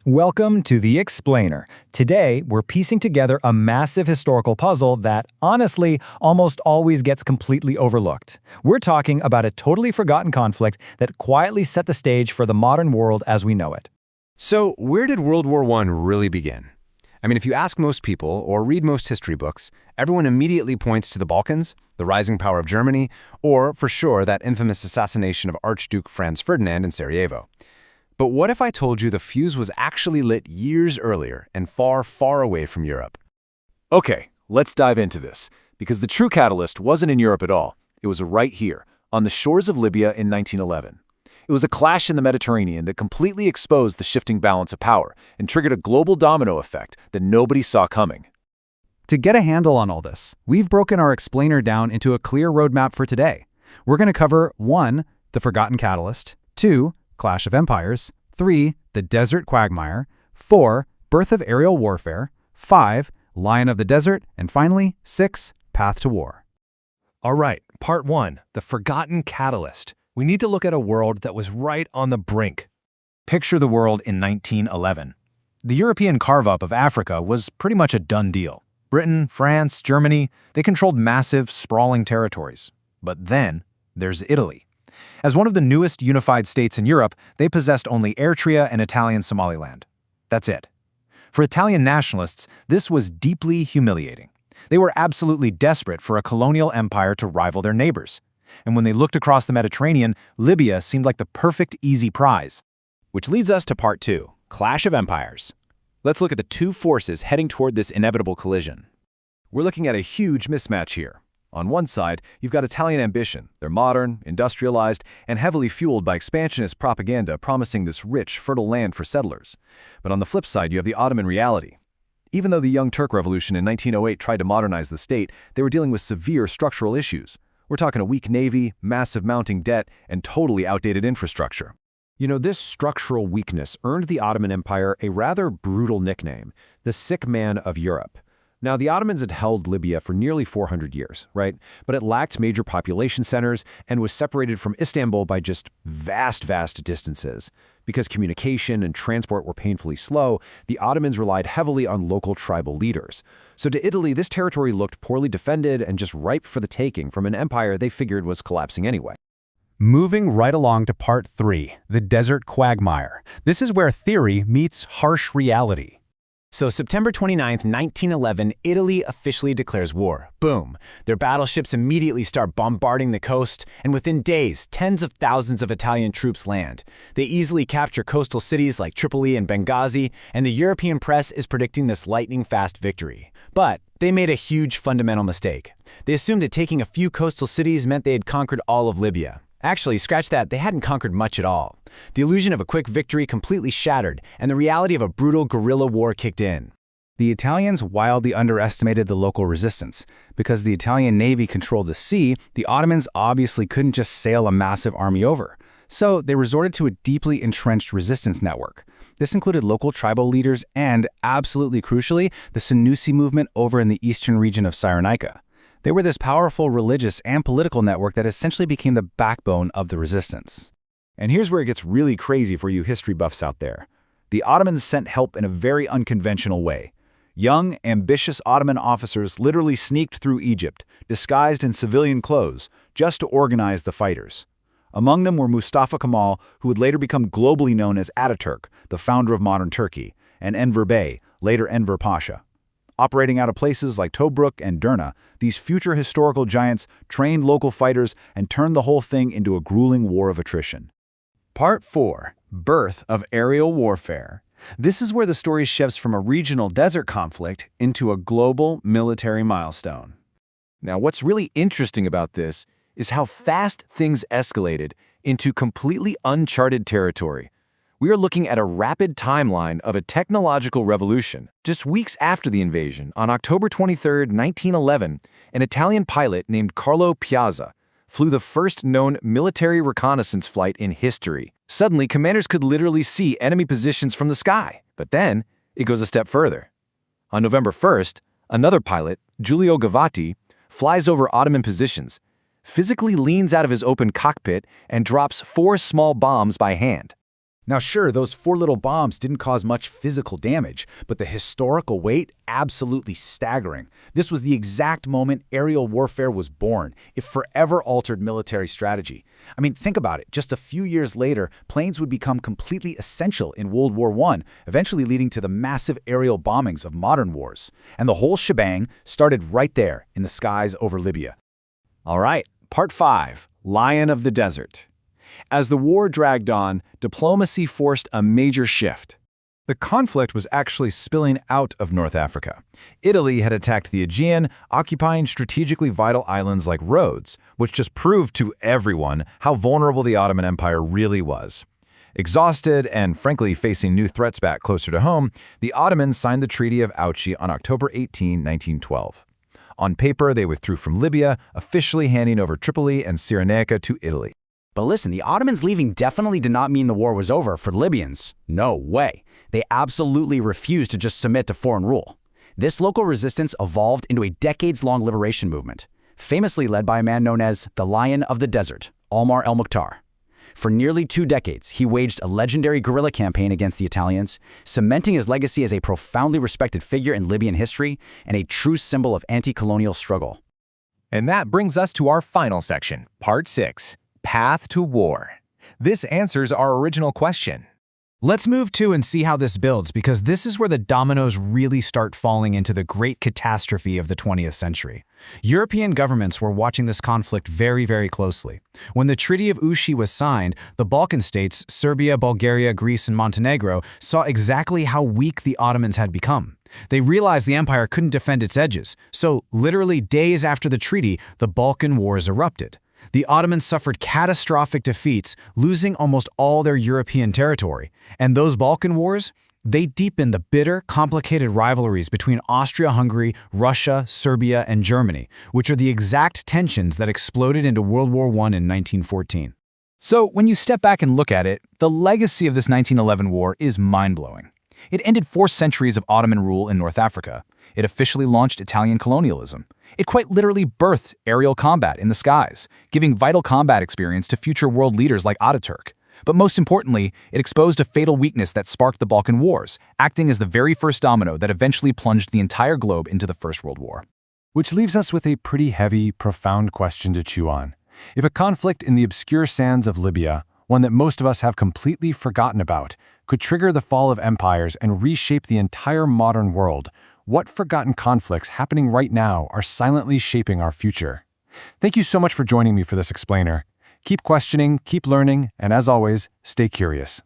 Welcome to The Explainer. Today, we're piecing together a massive historical puzzle that, honestly, almost always gets completely overlooked. We're talking about a totally forgotten conflict that quietly set the stage for the modern world as we know it. So, where did World War I really begin? I mean, if you ask most people or read most history books, everyone immediately points to the Balkans, the rising power of Germany, or, for sure, that infamous assassination of Archduke Franz Ferdinand in Sarajevo. But what if I told you the fuse was actually lit years earlier and far, far away from Europe? Okay, let's dive into this, because the true catalyst wasn't in Europe at all. It was right here, on the shores of Libya in 1911. It was a clash in the Mediterranean that completely exposed the shifting balance of power and triggered a global domino effect that nobody saw coming. To get a handle on all this, we've broken our explainer down into a clear roadmap for today. We're going to cover 1. The forgotten catalyst, 2. Clash of Empires, 3. The desert quagmire, 4. Birth of aerial warfare, 5. Lion of the desert, and finally, 6. Path to war. All right, part 1, the forgotten catalyst. We need to look at a world that was right on the brink. Picture the world in 1911. The European carve-up of Africa was pretty much a done deal. Britain, France, Germany, they controlled massive, sprawling territories. But then, there's Italy. As one of the newest unified states in Europe, they possessed only Eritrea and Italian Somaliland. That's it. For Italian nationalists, this was deeply humiliating. They were absolutely desperate for a colonial empire to rival their neighbors. And when they looked across the Mediterranean, Libya seemed like the perfect easy prize. Which leads us to part 2, Clash of Empires. Let's look at the two forces heading toward this inevitable collision. We're looking at a huge mismatch here. On one side, you've got Italian ambition. They're modern, industrialized, and heavily fueled by expansionist propaganda promising this rich, fertile land for settlers. But on the flip side, you have the Ottoman reality. Even though the Young Turk Revolution in 1908 tried to modernize the state, they were dealing with severe structural issues. We're talking a weak navy, massive mounting debt, and totally outdated infrastructure. You know, this structural weakness earned the Ottoman Empire a rather brutal nickname, the sick man of Europe. Now, the Ottomans had held Libya for nearly 400 years, right? But it lacked major population centers and was separated from Istanbul by just vast distances. Because communication and transport were painfully slow, the Ottomans relied heavily on local tribal leaders. So to Italy, this territory looked poorly defended and just ripe for the taking from an empire they figured was collapsing anyway. Moving right along to part 3, the desert quagmire. This is where theory meets harsh reality. So September 29, 1911, Italy officially declares war. Boom. Their battleships immediately start bombarding the coast, and within days, tens of thousands of Italian troops land. They easily capture coastal cities like Tripoli and Benghazi, and the European press is predicting this lightning-fast victory. But they made a huge fundamental mistake. They assumed that taking a few coastal cities meant they had conquered all of Libya. Actually, scratch that, they hadn't conquered much at all. The illusion of a quick victory completely shattered, and the reality of a brutal guerrilla war kicked in. The Italians wildly underestimated the local resistance. Because the Italian navy controlled the sea, the Ottomans obviously couldn't just sail a massive army over. So they resorted to a deeply entrenched resistance network. This included local tribal leaders and, absolutely crucially, the Senussi movement over in the eastern region of Cyrenaica. They were this powerful religious and political network that essentially became the backbone of the resistance. And here's where it gets really crazy for you history buffs out there. The Ottomans sent help in a very unconventional way. Young, ambitious Ottoman officers literally sneaked through Egypt, disguised in civilian clothes, just to organize the fighters. Among them were Mustafa Kemal, who would later become globally known as Ataturk, the founder of modern Turkey, and Enver Bey, later Enver Pasha. Operating out of places like Tobruk and Derna, these future historical giants trained local fighters and turned the whole thing into a grueling war of attrition. Part 4, Birth of Aerial Warfare. This is where the story shifts from a regional desert conflict into a global military milestone. Now, what's really interesting about this is how fast things escalated into completely uncharted territory. We are looking at a rapid timeline of a technological revolution. Just weeks after the invasion, on October 23, 1911, an Italian pilot named Carlo Piazza flew the first known military reconnaissance flight in history. Suddenly, commanders could literally see enemy positions from the sky. But then, it goes a step further. On November 1st, another pilot, Giulio Gavati, flies over Ottoman positions, physically leans out of his open cockpit, and drops 4 small bombs by hand. Now sure, those 4 little bombs didn't cause much physical damage, but the historical weight, absolutely staggering. This was the exact moment aerial warfare was born. It forever altered military strategy. I mean, think about it. Just a few years later, planes would become completely essential in World War I, eventually leading to the massive aerial bombings of modern wars. And the whole shebang started right there in the skies over Libya. All right, Part 5, Lion of the Desert. As the war dragged on, diplomacy forced a major shift. The conflict was actually spilling out of North Africa. Italy had attacked the Aegean, occupying strategically vital islands like Rhodes, which just proved to everyone how vulnerable the Ottoman Empire really was. Exhausted and, frankly, facing new threats back closer to home, the Ottomans signed the Treaty of Auchi on October 18, 1912. On paper, they withdrew from Libya, officially handing over Tripoli and Cyrenaica to Italy. But listen, the Ottomans leaving definitely did not mean the war was over for the Libyans. No way. They absolutely refused to just submit to foreign rule. This local resistance evolved into a decades-long liberation movement, famously led by a man known as the Lion of the Desert, Omar el-Mukhtar. For nearly 2 decades, he waged a legendary guerrilla campaign against the Italians, cementing his legacy as a profoundly respected figure in Libyan history and a true symbol of anti-colonial struggle. And that brings us to our final section, Part 6, Path to War. This answers our original question. Let's move to and see how this builds, because this is where the dominoes really start falling into the great catastrophe of the 20th century. European governments were watching this conflict very, very closely. When the Treaty of Auchi was signed, the Balkan states, Serbia, Bulgaria, Greece, and Montenegro, saw exactly how weak the Ottomans had become. They realized the empire couldn't defend its edges, so literally days after the treaty, the Balkan Wars erupted. The Ottomans suffered catastrophic defeats, losing almost all their European territory. And those Balkan Wars? They deepened the bitter, complicated rivalries between Austria-Hungary, Russia, Serbia, and Germany, which are the exact tensions that exploded into World War I in 1914. So, when you step back and look at it, the legacy of this 1911 war is mind-blowing. It ended 4 centuries of Ottoman rule in North Africa. It officially launched Italian colonialism. It quite literally birthed aerial combat in the skies, giving vital combat experience to future world leaders like Ataturk. But most importantly, it exposed a fatal weakness that sparked the Balkan Wars, acting as the very first domino that eventually plunged the entire globe into the First World War. Which leaves us with a pretty heavy, profound question to chew on. If a conflict in the obscure sands of Libya, one that most of us have completely forgotten about, could trigger the fall of empires and reshape the entire modern world, what forgotten conflicts happening right now are silently shaping our future? Thank you so much for joining me for this explainer. Keep questioning, keep learning, and as always, stay curious.